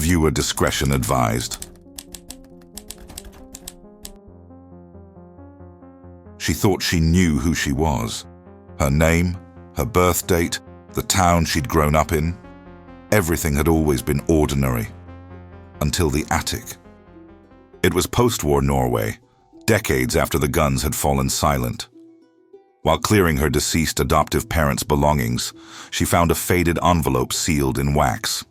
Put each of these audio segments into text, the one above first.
Viewer discretion advised. She thought she knew who she was. Her name, her birth date, the town she'd grown up in. Everything had always been ordinary. Until the attic. It was post-war Norway, decades after the guns had fallen silent. While clearing her deceased adoptive parents' belongings, she found a faded envelope sealed in wax.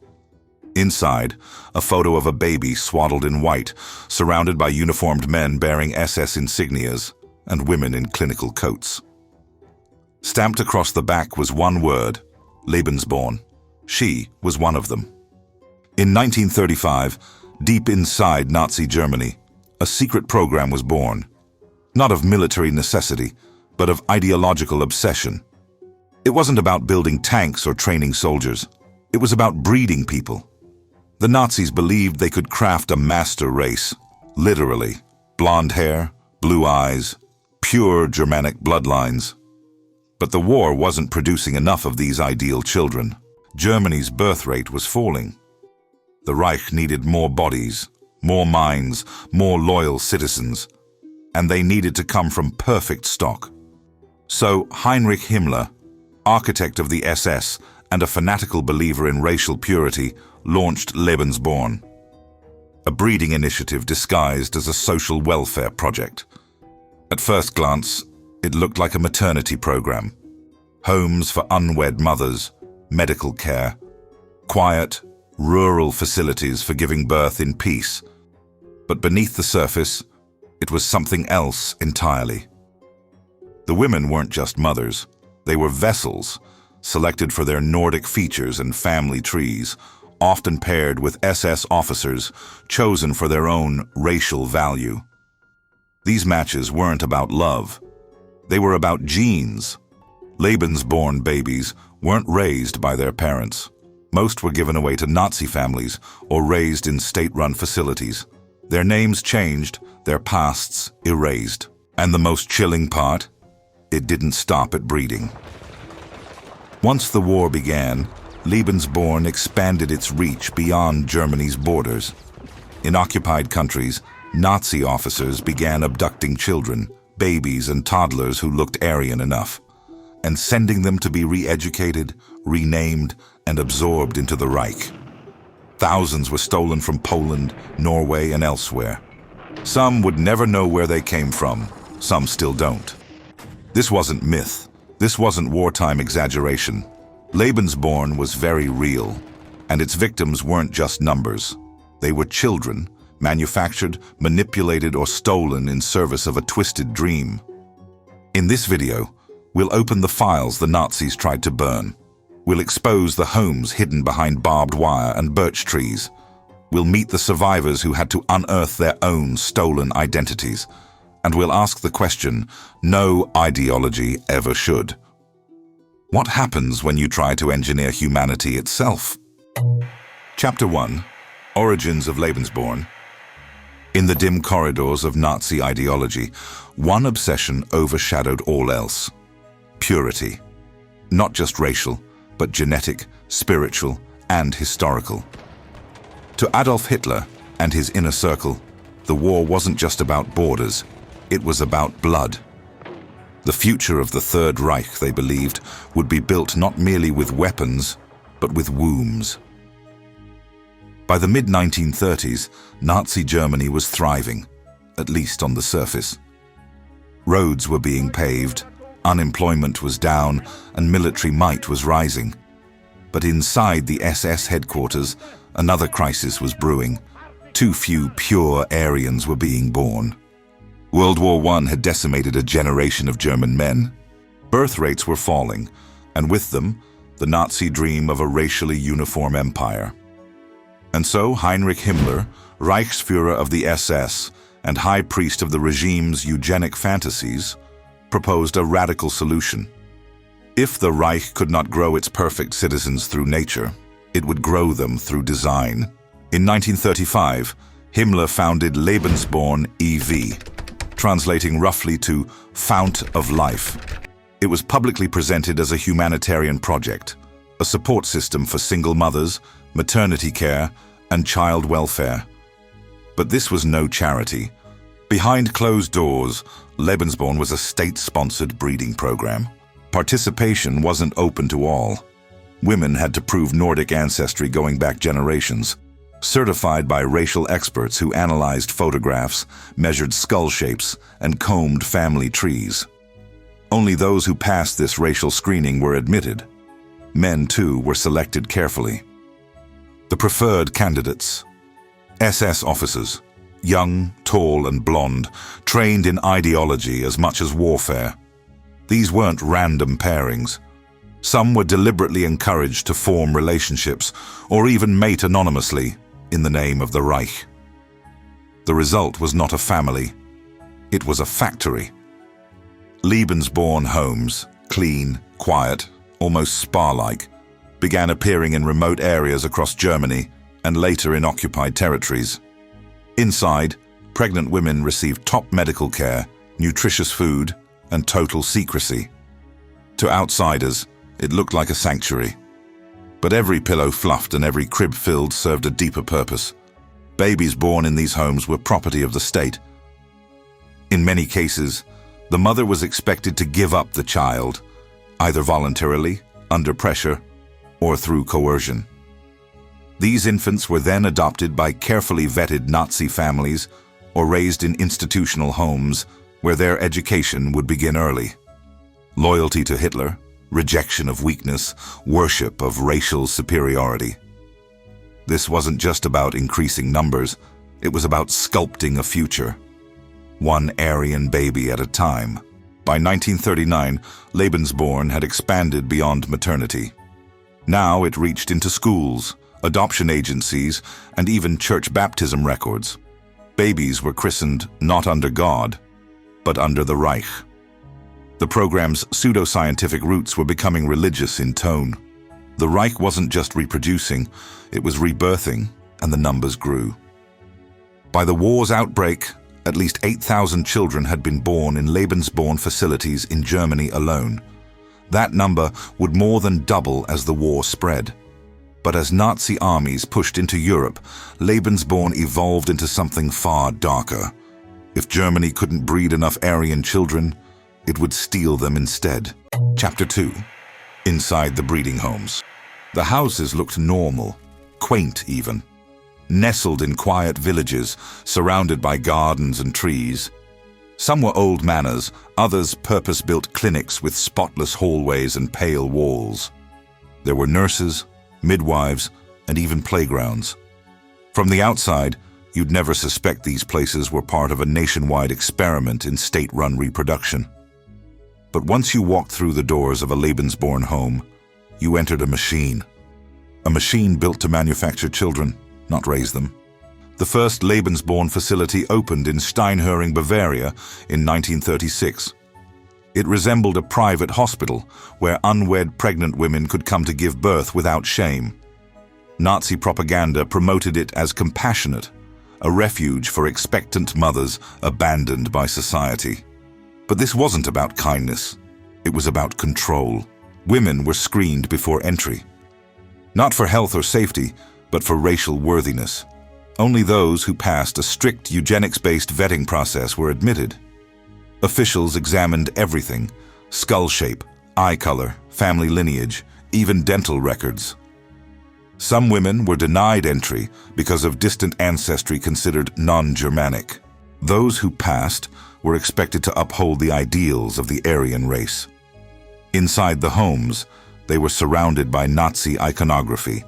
Inside, a photo of a baby swaddled in white, surrounded by uniformed men bearing SS insignias and women in clinical coats. Stamped across the back was one word, Lebensborn. She was one of them. In 1935, deep inside Nazi Germany, a secret program was born. Not of military necessity, but of ideological obsession. It wasn't about building tanks or training soldiers. It was about breeding people. The Nazis believed they could craft a master race, literally. Blonde hair, blue eyes, pure Germanic bloodlines. But the war wasn't producing enough of these ideal children. Germany's birth rate was falling. The Reich needed more bodies, more minds, more loyal citizens, and they needed to come from perfect stock. So Heinrich Himmler, architect of the SS and a fanatical believer in racial purity, launched Lebensborn, a breeding initiative disguised as a social welfare project. At first glance, it looked like a maternity program. Homes for unwed mothers, medical care, quiet, rural facilities for giving birth in peace. But beneath the surface, it was something else entirely. The women weren't just mothers. They were vessels, selected for their Nordic features and family trees, often paired with SS officers chosen for their own racial value. These matches weren't about love. They were about genes. Lebensborn babies weren't raised by their parents. Most were given away to Nazi families or raised in state-run facilities. Their names changed, their pasts erased. And the most chilling part? It didn't stop at breeding. Once the war began, Lebensborn expanded its reach beyond Germany's borders. In occupied countries, Nazi officers began abducting children, babies and toddlers who looked Aryan enough, and sending them to be re-educated, renamed, and absorbed into the Reich. Thousands were stolen from Poland, Norway, and elsewhere. Some would never know where they came from. Some still don't. This wasn't myth. This wasn't wartime exaggeration. Lebensborn was very real, and its victims weren't just numbers. They were children, manufactured, manipulated, or stolen in service of a twisted dream. In this video, we'll open the files the Nazis tried to burn. We'll expose the homes hidden behind barbed wire and birch trees. We'll meet the survivors who had to unearth their own stolen identities. And we'll ask the question no ideology ever should. What happens when you try to engineer humanity itself? Chapter 1. Origins of Lebensborn. In the dim corridors of Nazi ideology, one obsession overshadowed all else. Purity. Not just racial, but genetic, spiritual, and historical. To Adolf Hitler and his inner circle, the war wasn't just about borders, it was about blood. The future of the Third Reich, they believed, would be built not merely with weapons, but with wombs. By the mid-1930s, Nazi Germany was thriving, at least on the surface. Roads were being paved, unemployment was down, and military might was rising. But inside the SS headquarters, another crisis was brewing. Too few pure Aryans were being born. World War I had decimated a generation of German men. Birth rates were falling, and with them, the Nazi dream of a racially uniform empire. And so Heinrich Himmler, Reichsführer of the SS and high priest of the regime's eugenic fantasies, proposed a radical solution. If the Reich could not grow its perfect citizens through nature, it would grow them through design. In 1935, Himmler founded Lebensborn e.V., translating roughly to Fount of Life. It was publicly presented as a humanitarian project, a support system for single mothers, maternity care, and child welfare. But this was no charity. Behind closed doors, Lebensborn was a state-sponsored breeding program. Participation wasn't open to all. Women had to prove Nordic ancestry going back generations, certified by racial experts who analyzed photographs, measured skull shapes, and combed family trees. Only those who passed this racial screening were admitted. Men, too, were selected carefully. The preferred candidates: SS officers, young, tall, and blonde, trained in ideology as much as warfare. These weren't random pairings. Some were deliberately encouraged to form relationships or even mate anonymously in the name of the Reich. The result was not a family. It was a factory. Lebensborn homes, clean, quiet, almost spa-like, began appearing in remote areas across Germany and later in occupied territories. Inside, pregnant women received top medical care, nutritious food, and total secrecy. To outsiders, it looked like a sanctuary. But every pillow fluffed and every crib filled served a deeper purpose. Babies born in these homes were property of the state. In many cases, the mother was expected to give up the child, either voluntarily, under pressure, or through coercion. These infants were then adopted by carefully vetted Nazi families or raised in institutional homes where their education would begin early. Loyalty to Hitler, rejection of weakness, worship of racial superiority. This wasn't just about increasing numbers, it was about sculpting a future. One Aryan baby at a time. By 1939, Lebensborn had expanded beyond maternity. Now it reached into schools, adoption agencies, and even church baptism records. Babies were christened not under God, but under the Reich. The program's pseudoscientific roots were becoming religious in tone. The Reich wasn't just reproducing, it was rebirthing, and the numbers grew. By the war's outbreak, at least 8,000 children had been born in Lebensborn facilities in Germany alone. That number would more than double as the war spread. But as Nazi armies pushed into Europe, Lebensborn evolved into something far darker. If Germany couldn't breed enough Aryan children, it would steal them instead. Chapter 2. Inside the breeding homes. The houses looked normal, quaint even. Nestled in quiet villages, surrounded by gardens and trees. Some were old manors, others purpose-built clinics with spotless hallways and pale walls. There were nurses, midwives, and even playgrounds. From the outside, you'd never suspect these places were part of a nationwide experiment in state-run reproduction. But once you walked through the doors of a Lebensborn home, you entered a machine. A machine built to manufacture children, not raise them. The first Lebensborn facility opened in Steinhering, Bavaria in 1936. It resembled a private hospital where unwed pregnant women could come to give birth without shame. Nazi propaganda promoted it as compassionate, a refuge for expectant mothers abandoned by society. But this wasn't about kindness. It was about control. Women were screened before entry. Not for health or safety, but for racial worthiness. Only those who passed a strict eugenics-based vetting process were admitted. Officials examined everything: skull shape, eye color, family lineage, even dental records. Some women were denied entry because of distant ancestry considered non-Germanic. Those who passed were expected to uphold the ideals of the Aryan race. Inside the homes, they were surrounded by Nazi iconography,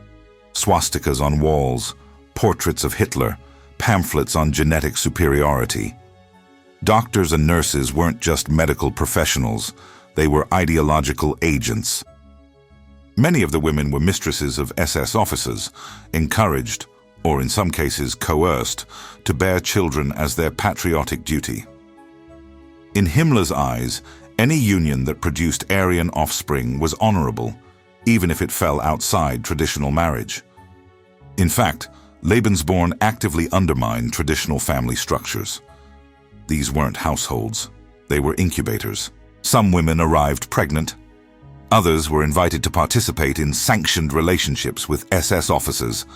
swastikas on walls, portraits of Hitler, pamphlets on genetic superiority. Doctors and nurses weren't just medical professionals, they were ideological agents. Many of the women were mistresses of SS officers, encouraged, or in some cases coerced, to bear children as their patriotic duty. In Himmler's eyes, any union that produced Aryan offspring was honorable, even if it fell outside traditional marriage. In fact, Lebensborn actively undermined traditional family structures. These weren't households, they were incubators. Some women arrived pregnant. Others were invited to participate in sanctioned relationships with SS officers,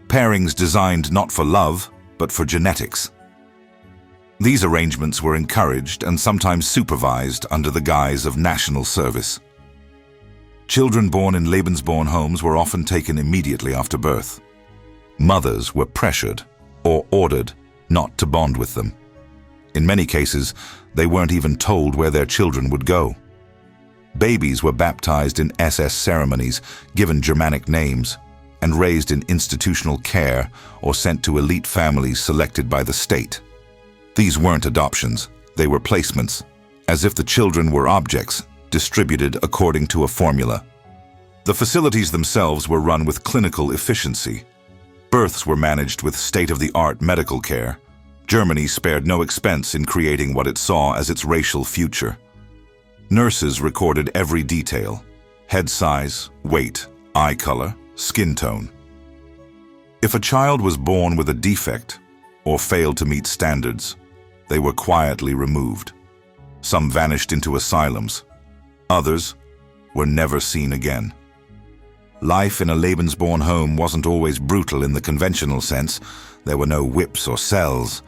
pairings designed not for love, but for genetics. These arrangements were encouraged and sometimes supervised under the guise of national service. Children born in Lebensborn homes were often taken immediately after birth. Mothers were pressured or ordered not to bond with them. In many cases, they weren't even told where their children would go. Babies were baptized in SS ceremonies, given Germanic names, and raised in institutional care or sent to elite families selected by the state. These weren't adoptions, they were placements, as if the children were objects, distributed according to a formula. The facilities themselves were run with clinical efficiency. Births were managed with state-of-the-art medical care. Germany spared no expense in creating what it saw as its racial future. Nurses recorded every detail: head size, weight, eye color, skin tone. If a child was born with a defect or failed to meet standards, they were quietly removed. Some vanished into asylums. Others were never seen again. Life in a Lebensborn home wasn't always brutal in the conventional sense. There were no whips or cells.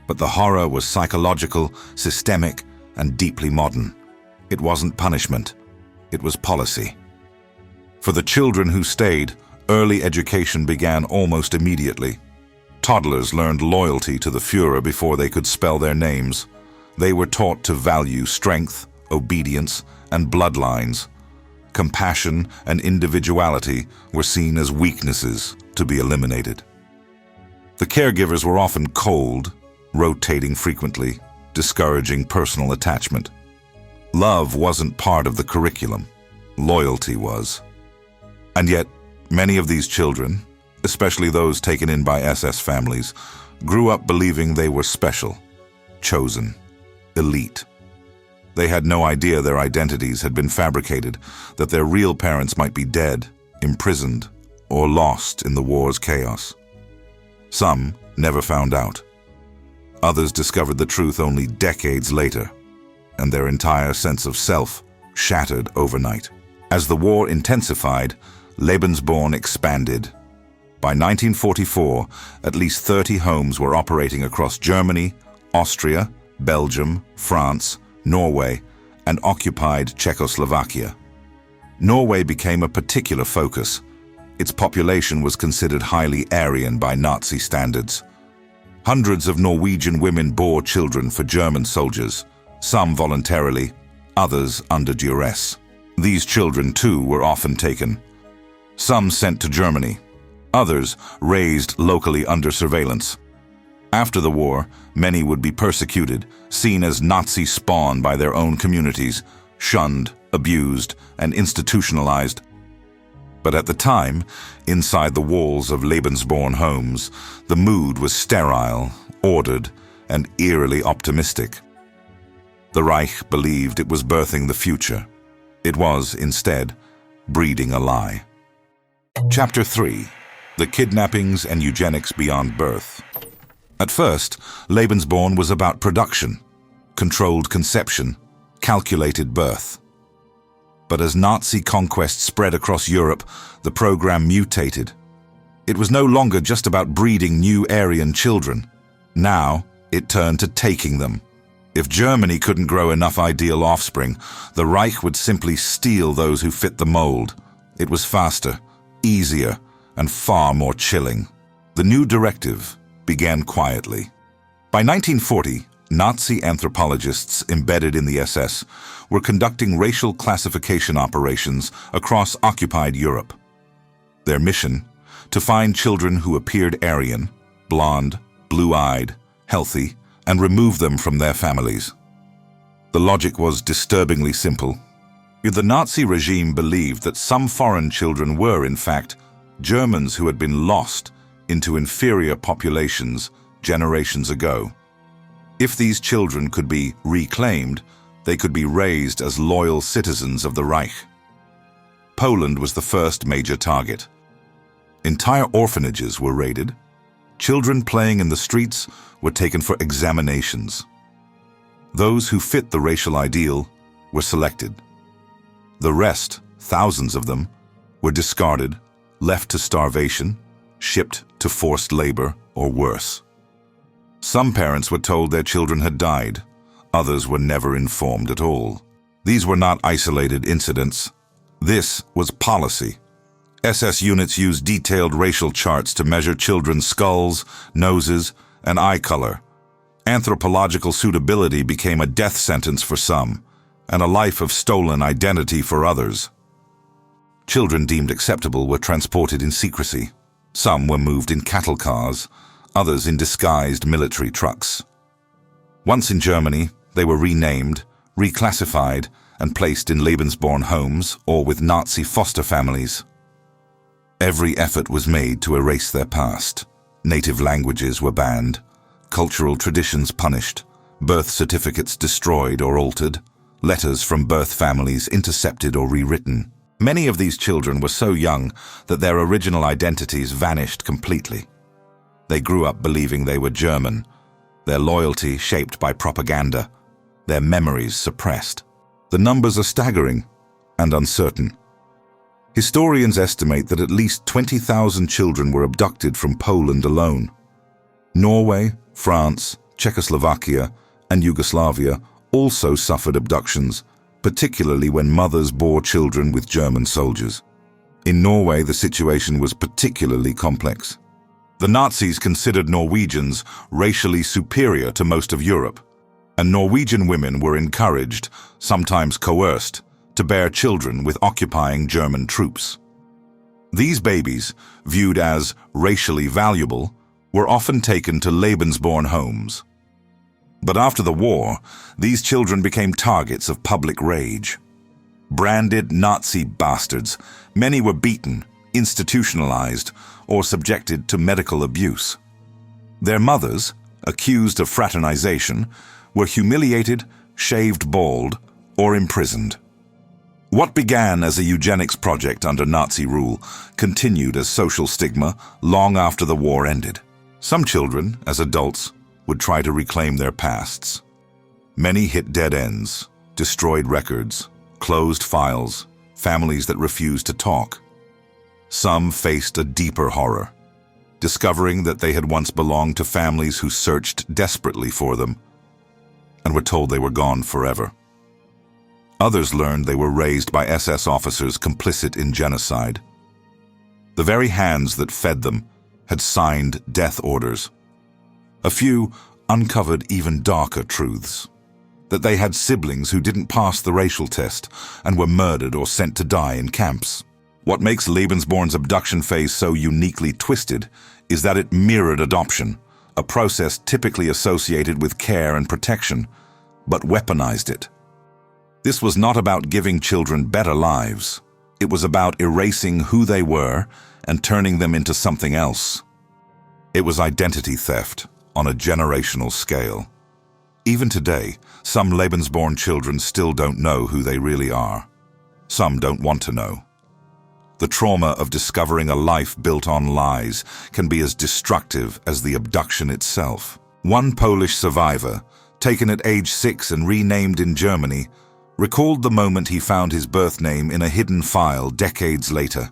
But the horror was psychological, systemic, and deeply modern. It wasn't punishment. It was policy. For the children who stayed, early education began almost immediately. Toddlers learned loyalty to the Führer before they could spell their names. They were taught to value strength, obedience, and bloodlines. Compassion and individuality were seen as weaknesses to be eliminated. The caregivers were often cold, rotating frequently, discouraging personal attachment. Love wasn't part of the curriculum. Loyalty was. And yet, many of these children, especially those taken in by SS families, grew up believing they were special, chosen, elite. They had no idea their identities had been fabricated, that their real parents might be dead, imprisoned, or lost in the war's chaos. Some never found out. Others discovered the truth only decades later, and their entire sense of self shattered overnight. As the war intensified, Lebensborn expanded. By 1944, at least 30 homes were operating across Germany, Austria, Belgium, France, Norway, and occupied Czechoslovakia. Norway became a particular focus. Its population was considered highly Aryan by Nazi standards. Hundreds of Norwegian women bore children for German soldiers, some voluntarily, others under duress. These children, too, were often taken. Some sent to Germany, others raised locally under surveillance. After the war, many would be persecuted, seen as Nazi spawn by their own communities, shunned, abused, and institutionalized. But at the time, inside the walls of Lebensborn homes, the mood was sterile, ordered, and eerily optimistic. The Reich believed it was birthing the future. It was, instead, breeding a lie. Chapter 3. The Kidnappings and Eugenics Beyond Birth. At first, Lebensborn was about production, controlled conception, calculated birth. But as Nazi conquest spread across Europe, the program mutated. It was no longer just about breeding new Aryan children. Now, it turned to taking them. If Germany couldn't grow enough ideal offspring, the Reich would simply steal those who fit the mold. It was faster, easier, and far more chilling. The new directive began quietly. By 1940, Nazi anthropologists embedded in the SS were conducting racial classification operations across occupied Europe. Their mission: to find children who appeared Aryan, blonde, blue-eyed, healthy, and remove them from their families. The logic was disturbingly simple. The Nazi regime believed that some foreign children were, in fact, Germans who had been lost into inferior populations generations ago. If these children could be reclaimed, they could be raised as loyal citizens of the Reich. Poland was the first major target. Entire orphanages were raided. Children playing in the streets were taken for examinations. Those who fit the racial ideal were selected. The rest, thousands of them, were discarded, left to starvation, shipped to forced labor or worse. Some parents were told their children had died. Others were never informed at all. These were not isolated incidents. This was policy. SS units used detailed racial charts to measure children's skulls, noses, and eye color. Anthropological suitability became a death sentence for some, and a life of stolen identity for others. Children deemed acceptable were transported in secrecy. Some were moved in cattle cars, others in disguised military trucks. Once in Germany, they were renamed, reclassified, and placed in Lebensborn homes or with Nazi foster families. Every effort was made to erase their past. Native languages were banned, cultural traditions punished, birth certificates destroyed or altered, letters from birth families intercepted or rewritten. Many of these children were so young that their original identities vanished completely. They grew up believing they were German, their loyalty shaped by propaganda, their memories suppressed. The numbers are staggering and uncertain. Historians estimate that at least 20,000 children were abducted from Poland alone. Norway, France, Czechoslovakia, and Yugoslavia also suffered abductions, particularly when mothers bore children with German soldiers. In Norway, the situation was particularly complex. The Nazis considered Norwegians racially superior to most of Europe, and Norwegian women were encouraged, sometimes coerced, to bear children with occupying German troops. These babies, viewed as racially valuable, were often taken to Lebensborn homes. But after the war, these children became targets of public rage. Branded Nazi bastards, many were beaten, institutionalized, or subjected to medical abuse. Their mothers, accused of fraternization, were humiliated, shaved bald, or imprisoned. What began as a eugenics project under Nazi rule continued as social stigma long after the war ended. Some children, as adults, would try to reclaim their pasts. Many hit dead ends, destroyed records, closed files, families that refused to talk. Some faced a deeper horror, discovering that they had once belonged to families who searched desperately for them and were told they were gone forever. Others learned they were raised by SS officers complicit in genocide. The very hands that fed them had signed death orders. A few uncovered even darker truths, that they had siblings who didn't pass the racial test and were murdered or sent to die in camps. What makes Lebensborn's abduction phase so uniquely twisted is that it mirrored adoption, a process typically associated with care and protection, but weaponized it. This was not about giving children better lives. It was about erasing who they were and turning them into something else. It was identity theft on a generational scale. Even today, some Lebensborn children still don't know who they really are. Some don't want to know. The trauma of discovering a life built on lies can be as destructive as the abduction itself. One Polish survivor, taken at age 6 and renamed in Germany, recalled the moment he found his birth name in a hidden file decades later.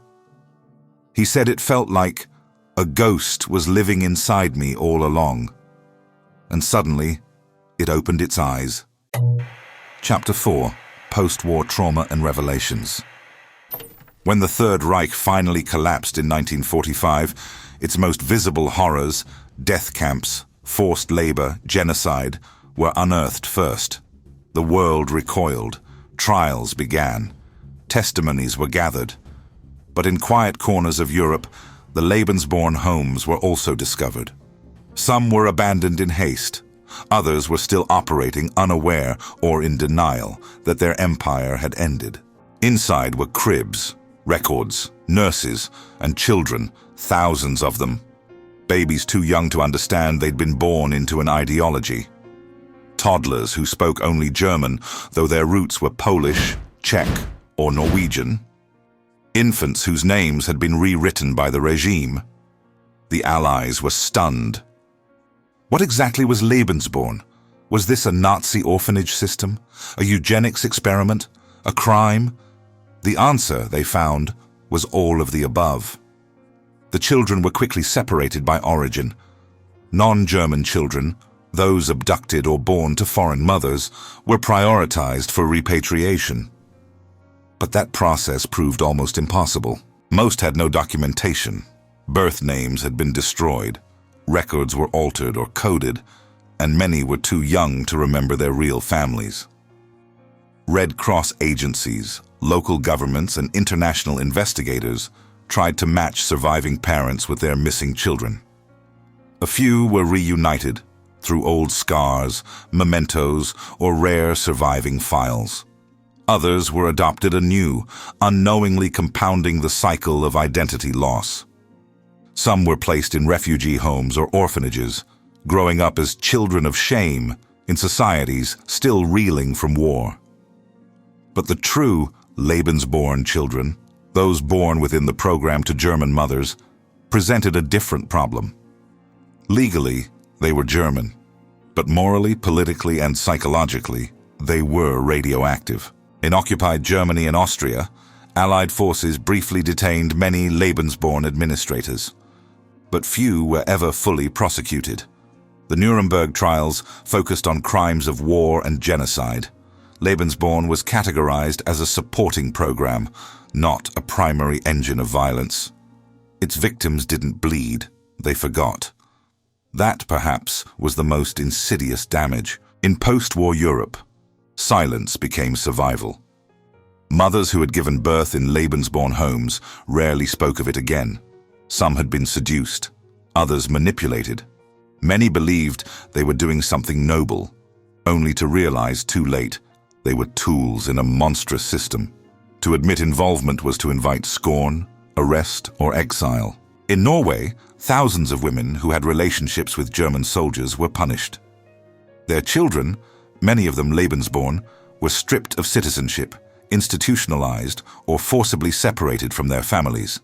He said it felt like a ghost was living inside me all along. And suddenly, it opened its eyes. Chapter 4: Post-War Trauma and Revelations. When the Third Reich finally collapsed in 1945, its most visible horrors, death camps, forced labor, genocide, were unearthed first. The world recoiled, trials began, testimonies were gathered. But in quiet corners of Europe, the Lebensborn homes were also discovered. Some were abandoned in haste. Others were still operating unaware or in denial that their empire had ended. Inside were cribs, records, nurses, and children, thousands of them. Babies too young to understand they'd been born into an ideology. Toddlers who spoke only German, though their roots were Polish, Czech, or Norwegian. Infants whose names had been rewritten by the regime. The Allies were stunned. What exactly was Lebensborn? Was this a Nazi orphanage system? A eugenics experiment? A crime? The answer, they found, was all of the above. The children were quickly separated by origin. Non-German children, those abducted or born to foreign mothers, were prioritized for repatriation. But that process proved almost impossible. Most had no documentation. Birth names had been destroyed, records were altered or coded, and many were too young to remember their real families. Red Cross agencies, local governments, and international investigators tried to match surviving parents with their missing children. A few were reunited through old scars, mementos, or rare surviving files. Others were adopted anew, unknowingly compounding the cycle of identity loss. Some were placed in refugee homes or orphanages, growing up as children of shame in societies still reeling from war. But the true Lebensborn children, those born within the program to German mothers, presented a different problem. Legally, they were German, but morally, politically, and psychologically, they were radioactive. In occupied Germany and Austria, Allied forces briefly detained many Lebensborn administrators, but few were ever fully prosecuted. The Nuremberg trials focused on crimes of war and genocide. Lebensborn was categorized as a supporting program, not a primary engine of violence. Its victims didn't bleed, they forgot. That, perhaps, was the most insidious damage. In post-war Europe, silence became survival. Mothers who had given birth in Lebensborn homes rarely spoke of it again. Some had been seduced, others manipulated. Many believed they were doing something noble, only to realize too late they were tools in a monstrous system. To admit involvement was to invite scorn, arrest, or exile. In Norway, thousands of women who had relationships with German soldiers were punished. Their children, many of them Lebensborn, were stripped of citizenship, institutionalized, or forcibly separated from their families.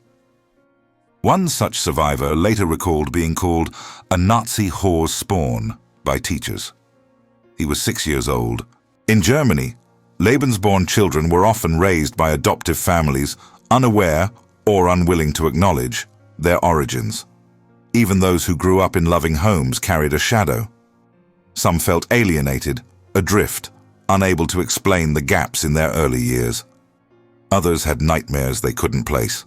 One such survivor later recalled being called a Nazi whore's spawn by teachers. He was 6 years old. In Germany, Lebensborn children were often raised by adoptive families unaware or unwilling to acknowledge their origins. Even those who grew up in loving homes carried a shadow. Some felt alienated, adrift, unable to explain the gaps in their early years. Others had nightmares they couldn't place.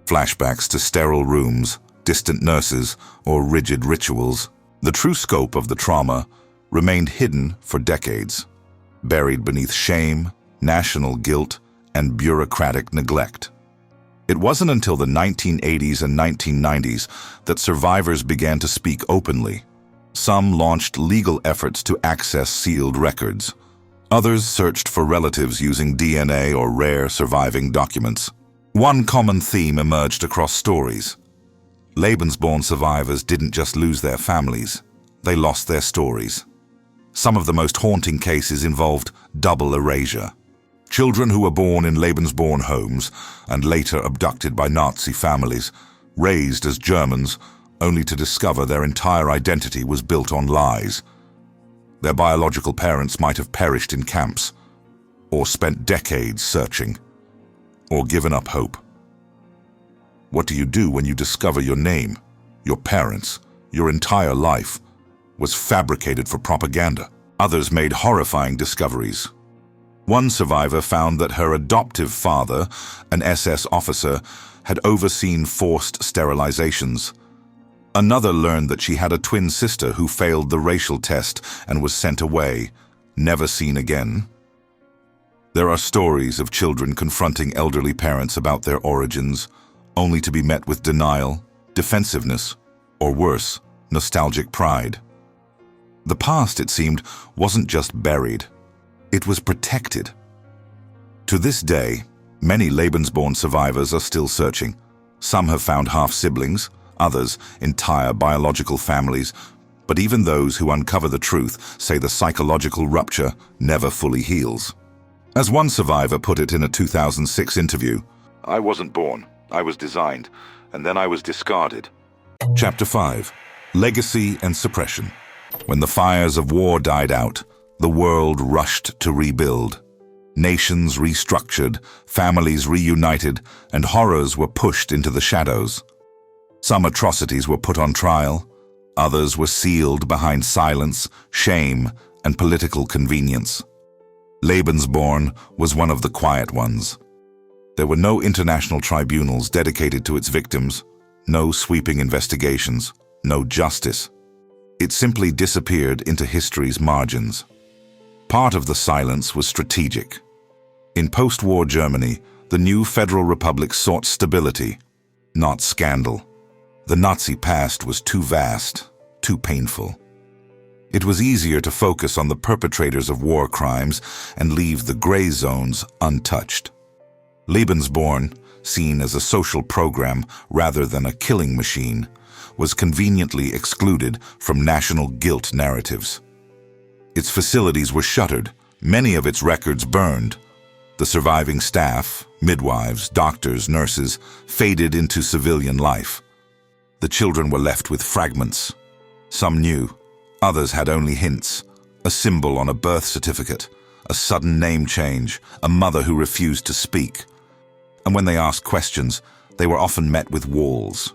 Flashbacks to sterile rooms, distant nurses, or rigid rituals. The true scope of the trauma remained hidden for decades, buried beneath shame, national guilt, and bureaucratic neglect. It wasn't until the 1980s and 1990s that survivors began to speak openly. Some launched legal efforts to access sealed records. Others searched for relatives using DNA or rare surviving documents. One common theme emerged across stories. Lebensborn survivors didn't just lose their families, they lost their stories. Some of the most haunting cases involved double erasure. Children who were born in Lebensborn homes and later abducted by Nazi families, raised as Germans, only to discover their entire identity was built on lies. Their biological parents might have perished in camps, or spent decades searching, or given up hope. What do you do when you discover your name, your parents, your entire life was fabricated for propaganda? Others made horrifying discoveries. One survivor found that her adoptive father, an SS officer, had overseen forced sterilizations. Another learned that she had a twin sister who failed the racial test and was sent away, never seen again. There are stories of children confronting elderly parents about their origins, only to be met with denial, defensiveness, or worse, nostalgic pride. The past, it seemed, wasn't just buried. It was protected. To this day, many Lebensborn survivors are still searching. Some have found half-siblings, others entire biological families, but even those who uncover the truth say the psychological rupture never fully heals. As one survivor put it in a 2006 interview, "I wasn't born, I was designed, and then I was discarded." Chapter 5. Legacy and Suppression. When the fires of war died out, the world rushed to rebuild. Nations restructured, families reunited, and horrors were pushed into the shadows. Some atrocities were put on trial, others were sealed behind silence, shame, and political convenience. Lebensborn was one of the quiet ones. There were no international tribunals dedicated to its victims, no sweeping investigations, no justice. It simply disappeared into history's margins. Part of the silence was strategic. In post-war Germany, the new Federal Republic sought stability, not scandal. The Nazi past was too vast, too painful. It was easier to focus on the perpetrators of war crimes and leave the gray zones untouched. Lebensborn, seen as a social program rather than a killing machine, was conveniently excluded from national guilt narratives. Its facilities were shuttered, many of its records burned. The surviving staff, midwives, doctors, nurses, faded into civilian life. The children were left with fragments. Some knew, others had only hints, a symbol on a birth certificate, a sudden name change, a mother who refused to speak. And when they asked questions, they were often met with walls.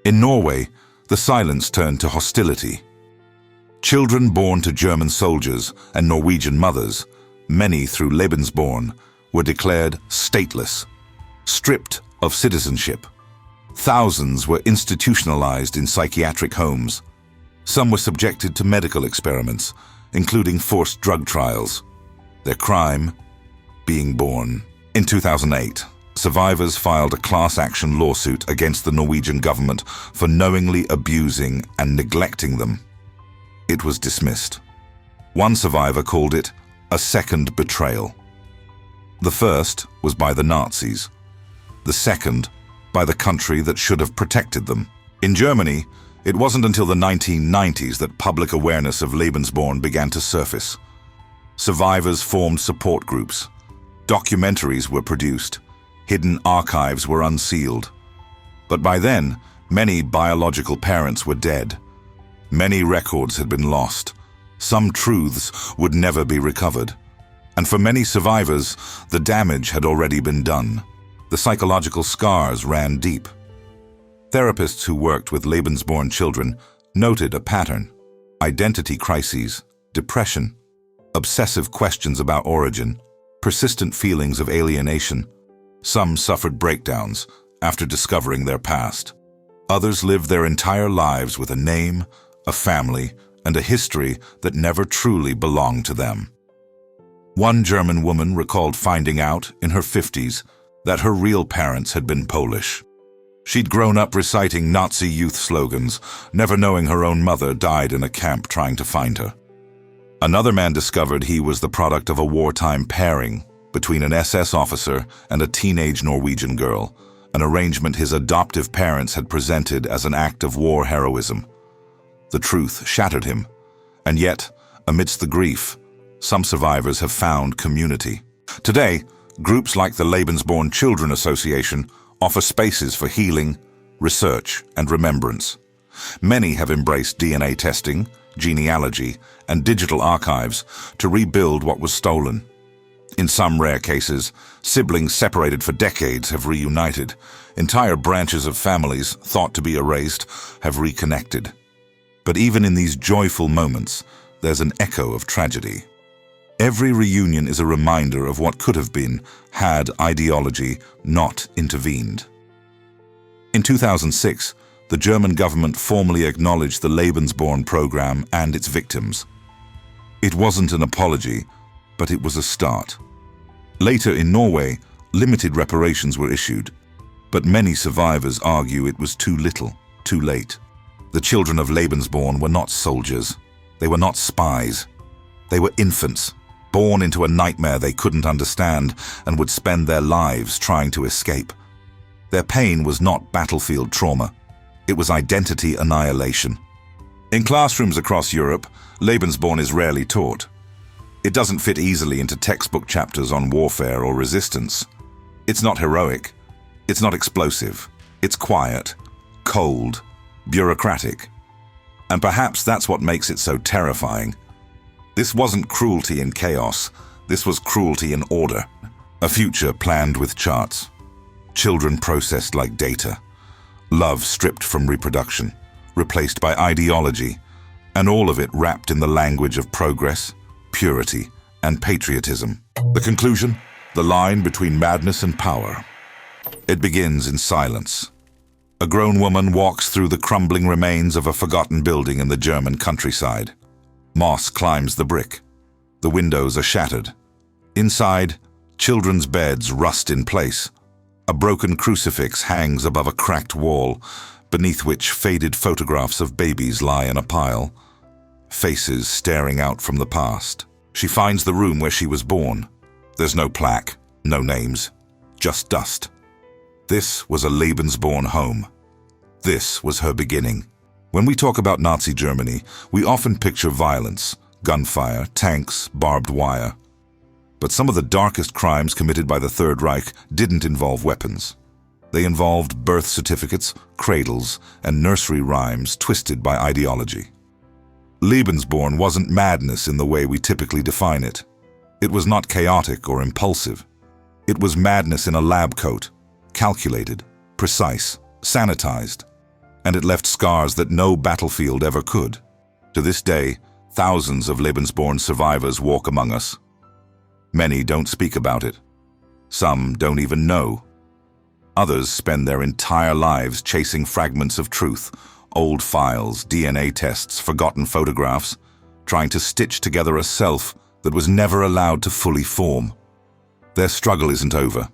In Norway, the silence turned to hostility. Children born to German soldiers and Norwegian mothers, many through Lebensborn, were declared stateless, stripped of citizenship. Thousands were institutionalized in psychiatric homes. Some were subjected to medical experiments, including forced drug trials. Their crime, being born. In 2008, survivors filed a class action lawsuit against the Norwegian government for knowingly abusing and neglecting them. It was dismissed. One survivor called it a second betrayal. The first was by the Nazis. The second, by the country that should have protected them. In Germany, it wasn't until the 1990s that public awareness of Lebensborn began to surface. Survivors formed support groups. Documentaries were produced. Hidden archives were unsealed. But by then, many biological parents were dead. Many records had been lost. Some truths would never be recovered. And for many survivors, the damage had already been done. The psychological scars ran deep. Therapists who worked with Lebensborn children noted a pattern: identity crises, depression, obsessive questions about origin, persistent feelings of alienation. Some suffered breakdowns after discovering their past. Others lived their entire lives with a name, a family, and a history that never truly belonged to them. One German woman recalled finding out, in her 50s, that her real parents had been Polish. She'd grown up reciting Nazi youth slogans, never knowing her own mother died in a camp trying to find her. Another man discovered he was the product of a wartime pairing between an SS officer and a teenage Norwegian girl, an arrangement his adoptive parents had presented as an act of war heroism. The truth shattered him, and yet, amidst the grief, some survivors have found community. Today, groups like the Lebensborn Children Association offer spaces for healing, research, and remembrance. Many have embraced DNA testing, genealogy, and digital archives to rebuild what was stolen. In some rare cases, siblings separated for decades have reunited. Entire branches of families thought to be erased have reconnected. But even in these joyful moments, there's an echo of tragedy. Every reunion is a reminder of what could have been had ideology not intervened. In 2006, the German government formally acknowledged the Lebensborn program and its victims. It wasn't an apology, but it was a start. Later in Norway, limited reparations were issued, but many survivors argue it was too little, too late. The children of Lebensborn were not soldiers. They were not spies. They were infants, born into a nightmare they couldn't understand and would spend their lives trying to escape. Their pain was not battlefield trauma. It was identity annihilation. In classrooms across Europe, Lebensborn is rarely taught. It doesn't fit easily into textbook chapters on warfare or resistance. It's not heroic. It's not explosive. It's quiet, cold, bureaucratic. And perhaps that's what makes it so terrifying. This wasn't cruelty in chaos. This was cruelty in order. A future planned with charts. Children processed like data. Love stripped from reproduction, replaced by ideology, and all of it wrapped in the language of progress, purity, and patriotism. The conclusion? The line between madness and power. It begins in silence. A grown woman walks through the crumbling remains of a forgotten building in the German countryside. Moss climbs the brick. The windows are shattered. Inside, children's beds rust in place. A broken crucifix hangs above a cracked wall, beneath which faded photographs of babies lie in a pile. Faces staring out from the past. She finds the room where she was born. There's no plaque, no names, just dust. This was a Lebensborn home. This was her beginning. When we talk about Nazi Germany, we often picture violence, gunfire, tanks, barbed wire. But some of the darkest crimes committed by the Third Reich didn't involve weapons. They involved birth certificates, cradles, and nursery rhymes twisted by ideology. Lebensborn wasn't madness in the way we typically define it. It was not chaotic or impulsive. It was madness in a lab coat, calculated, precise, sanitized, and it left scars that no battlefield ever could. To this day, thousands of Lebensborn survivors walk among us. Many don't speak about it. Some don't even know. Others spend their entire lives chasing fragments of truth, old files, DNA tests, forgotten photographs, trying to stitch together a self that was never allowed to fully form. Their struggle isn't over,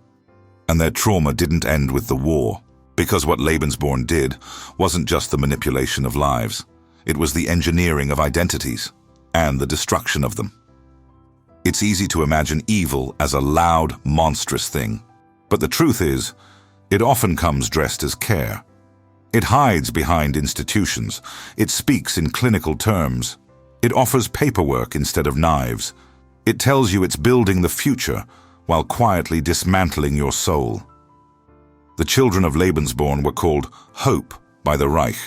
and their trauma didn't end with the war, because what Lebensborn did wasn't just the manipulation of lives. It was the engineering of identities and the destruction of them. It's easy to imagine evil as a loud, monstrous thing, but the truth is, it often comes dressed as care. It hides behind institutions. It speaks in clinical terms. It offers paperwork instead of knives. It tells you it's building the future while quietly dismantling your soul. The children of Lebensborn were called hope by the Reich.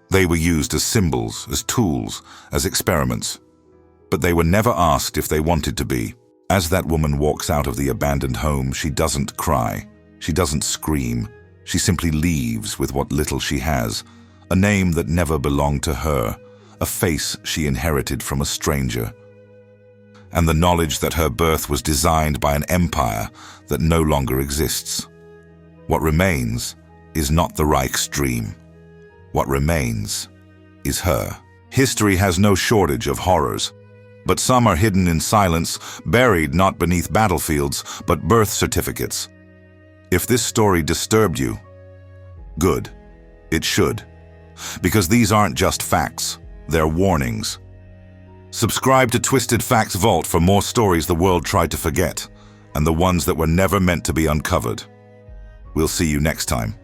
They were used as symbols, as tools, as experiments. But they were never asked if they wanted to be. As that woman walks out of the abandoned home, she doesn't cry. She doesn't scream. She simply leaves with what little she has, a name that never belonged to her, a face she inherited from a stranger, and the knowledge that her birth was designed by an empire that no longer exists. What remains is not the Reich's dream. What remains is her. History has no shortage of horrors, but some are hidden in silence, buried not beneath battlefields, but birth certificates. If this story disturbed you, good. It should. Because these aren't just facts, they're warnings. Subscribe to Twisted Facts Vault for more stories the world tried to forget, and the ones that were never meant to be uncovered. We'll see you next time.